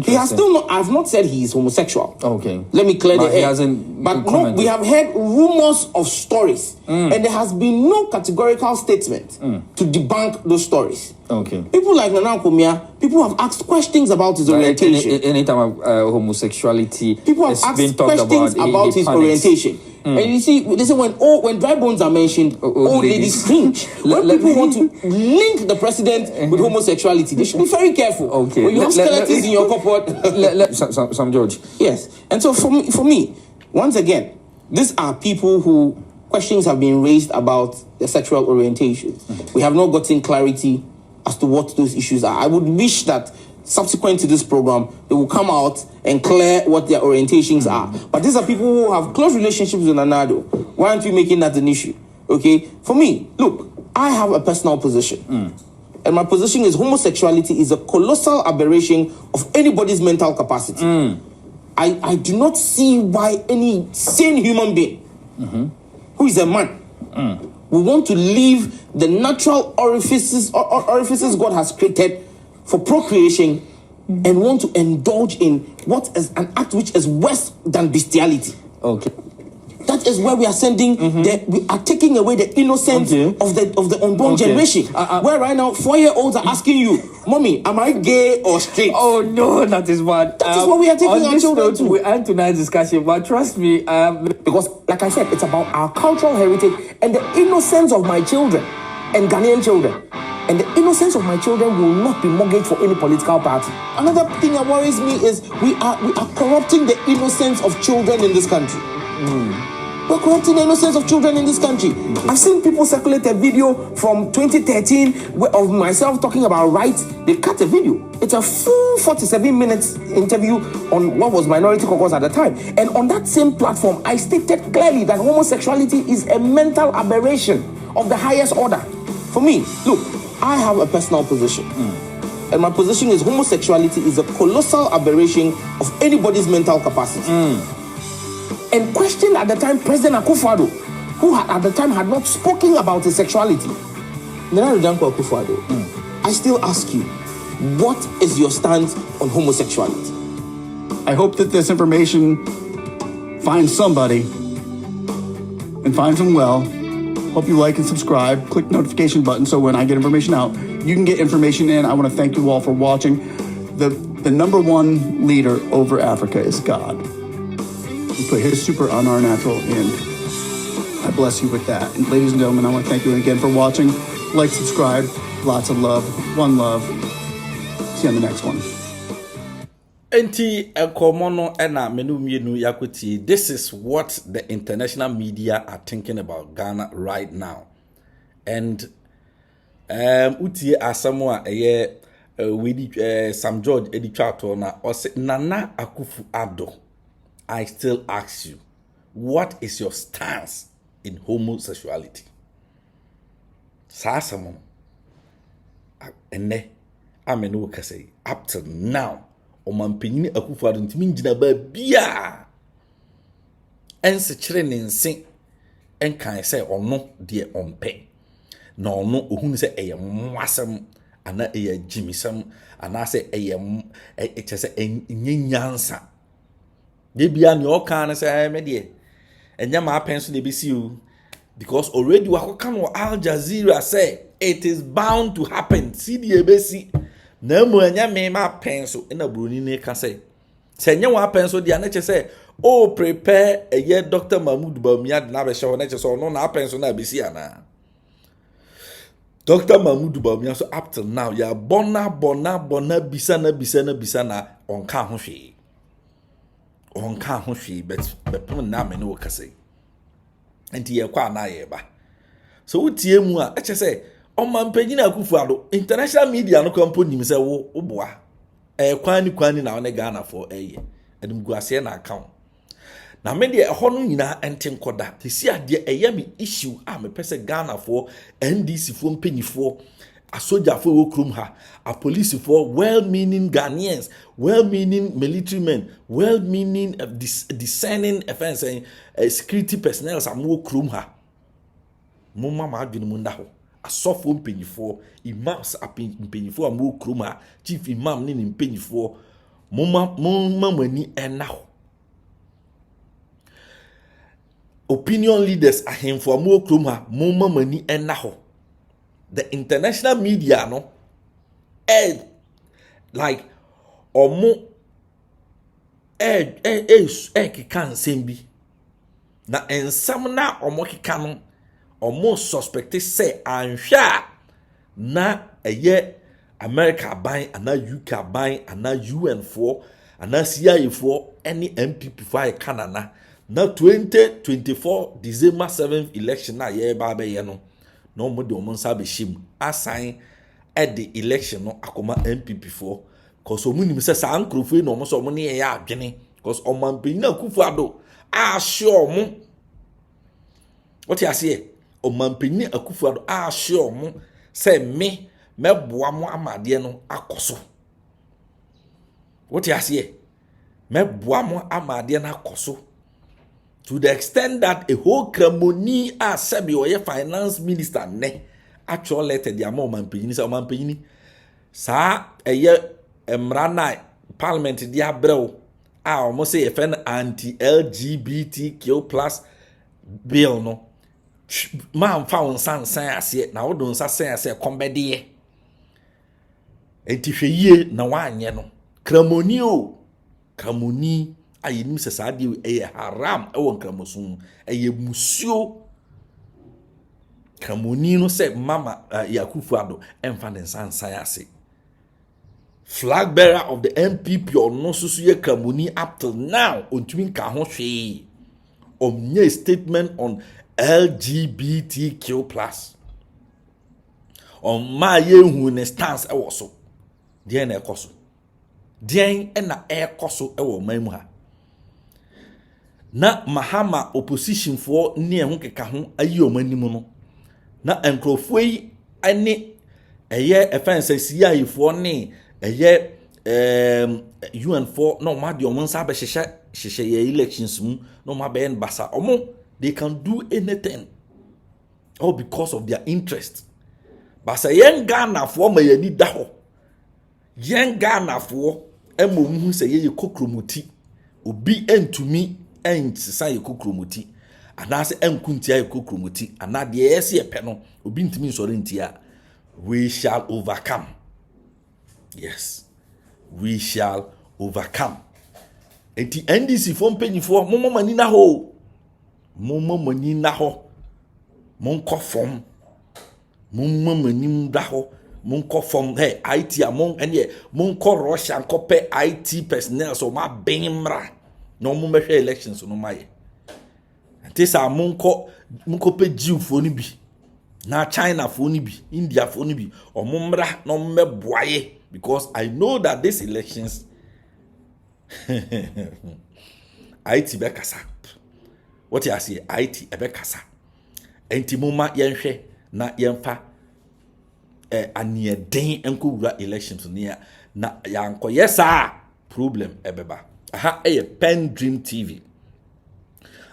He has still not. I've not said he is homosexual. Okay. Let me clear the air. He hasn't. But no, we have heard rumors of stories, and there has been no categorical statement to debunk those stories. Okay. People like Nana Komia, people have asked questions about his orientation. Anytime homosexuality, people have asked questions about his orientation. And you see, listen, when dry bones are mentioned, old ladies cringe. When people want to link the president with homosexuality, they should be very careful. Okay. When you have skeletons in your cupboard. Sam George. Yes. And so for me, once again, these are people who questions have been raised about their sexual orientation. We have not gotten clarity as to what those issues are. I would wish that subsequent to this program, they will come out and clear what their orientations are. But these are people who have close relationships with Nana Addo. Why aren't we making that an issue? Okay? For me, look, I have a personal position. And my position is homosexuality is a colossal aberration of anybody's mental capacity. I do not see why any sane human being who is a man will want to leave the natural orifices God has created for procreation and want to indulge in what is an act which is worse than bestiality. Okay. That is where we are sending. We are taking away the innocence of the unborn generation. Where right now 4-year-olds are asking you, "Mommy, am I gay or straight?" Oh no, that is bad. That is what we are taking our children to. We end tonight's discussion, but trust me, because like I said, it's about our cultural heritage and the innocence of my children and Ghanaian children. And the innocence of my children will not be mortgaged for any political party. Another thing that worries me is we are corrupting the innocence of children in this country. We're corrupting the innocence of children in this country. I've seen people circulate a video from 2013 of myself talking about rights. They cut a video. It's a full 47 minutes interview on what was Minority Caucus at the time. And on that same platform, I stated clearly that homosexuality is a mental aberration of the highest order. For me, look, I have a personal position. And my position is homosexuality is a colossal aberration of anybody's mental capacity. And questioned at the time President Akufo-Addo, who at the time had not spoken about his sexuality. Nana Addo Dankwa Akufo-Addo, I still ask you, what is your stance on homosexuality? I hope that this information finds somebody and finds them well. Hope you like and subscribe. Click the notification button so when I get information out, you can get information in. I want to thank you all for watching. The number one leader over Africa is God. We put his super on our natural, and I bless you with that. And ladies and gentlemen, I want to thank you again for watching. Like, subscribe. Lots of love. One love. See you on the next one. Enti ekomono ena menu mienu yakuti. This is what the international media are thinking about Ghana right now. And utie asamoa eye we Sam George editwato na ose Nana Akufo-Addo, I still ask you, what is your stance in homosexuality? Sasamon ene amenu kase up till now Omanpenyini Akufo-Addo ntimi ngina ba bia ense kire ne nse enkan se ono de ompe na ono ohun se eye mwasem ana eye jimisem ana se eye etese enyanyansa de bia ne okan se me de enya ma penso de bisi o, because already wakoka no Al Jazeera say it is bound to happen. See the ebesi na mu anya me ma penso na broni ne ka say se nya wa penso dia na che say oh prepare a year Dr. Mahmoud Bawumia na be show na che so no na penso na besi ana Dr. Mahmoud Bawumia so up till now ya bona bisa na onka ho hwe but na me no ka say enti ye kwa na ye ba so utie mu a eche say Omanpenyini Akufo-Addo international media no kampo nim say wo boa kwani na one Ghana for eye edum guase na account na me de ho no nyina ente nkoda tesi ade eye me issue a me pese Ghana for NDC for mpanyifo a soldier for wo krum ha a police for well-meaning Ghanaians, well-meaning military men, well-meaning discerning offense security personnel am wo krum ha mumma ma adwene mu nda ho asofo mpanyifo imams mpanyifo am wo krum ha chief imam ne mpanyifo mumma mani ena ho opinion leaders ahemfo am wo krum ha mumma mani ena ho. The international media no like omo kikan sembi na ensam na omo kika no omo suspect say anhwa na eye America ban ana UK ban ana UN for ana CIA for any NPP for Canada na 2024 December 7th election na ye ba be ye no no mo de omo nsa be shim assign at the election no akoma NPP for cause omo nim say sa ankrofo no omo so omo ne ya adwene cause omampanyin Akufo-Addo a sure omo what you say omampanyin Akufo-Addo a sure omo say me meboa mo amade no akoso what you say meboa mo amade na akoso to the extent that a whole ceremony as Sebi or finance minister ne actual letter the amount sa emrana parliament dia brew almost say FN anti-LGBTQ plus bill no man found san ase na wodon sa san ase kombede enti hweye na wanye no ceremony ayenim se saade haram ewon kramosun musuo kramoni no se mama Akufo-Addo emfa den sansan ase flag bearer of the NPP or no so ye kramoni up till now ontumi ka ho hwe omnye statement on LGBTQ plus on ma yehu ne stance ewo so den na ekoso den na ekoso ewo mamu ha na Mahama opposition for ne ho keka ho ayi omanim no na enkrofo yi ane eye offense CIA for ne eye UN for no ma de omon sa be hye elections mu no ma be basa omo they can do anything all because of their interest basa yen Ghana for ma yani da ho yen Ghana for emom se ye kokromuti obi entumi say Kukrumuti, and as Enkuntia Kukrumuti, and not the SC Peno, Ubintimi Sorintia, we shall overcome. Yes, we shall overcome. At the NDC from penny for Momo Manina ho, Monko from Momo Manim Daho, Monko from hey, IT among and ye, Monko Russia and Cope IT personnel, so my Benimra. No mo mehwe elections no maye ante sa monko pe Jew fo ni bi na China fo ni bi India fo ni bi omumra no meboaye because I know that these elections IT be kasa what you say IT e be kasa enti moma yenhwe na yemfa anieden enko wura elections ni na yanko yesa problem ebeba aha PENDREAM TV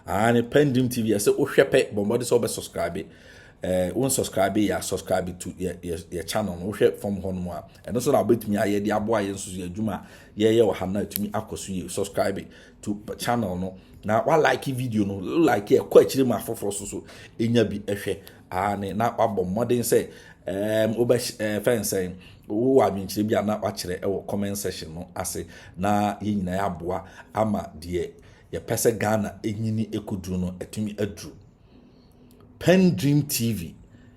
and PENDREAM TV I say o hwepe bombo de so be subscribe won subscribe ya subscribe to your channel no hwe from hono a eno so na betumi aye de abo aye nso adwuma ye wa na atumi akoso ye subscribe to channel no na wa like video no like e kwa chire ma foforo so enya bi ehwe ane na abo modern say oba fence wo adwenchire bia na wakire e wo comment section no ase na ye nyina ya boa ama de ye pese Ghana enyini ekuduru no atumi aduru PENDREAM TV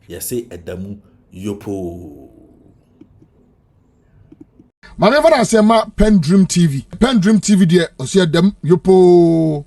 yes say edamu yopo Maneva na se ma PENDREAM TV de o se edam yopo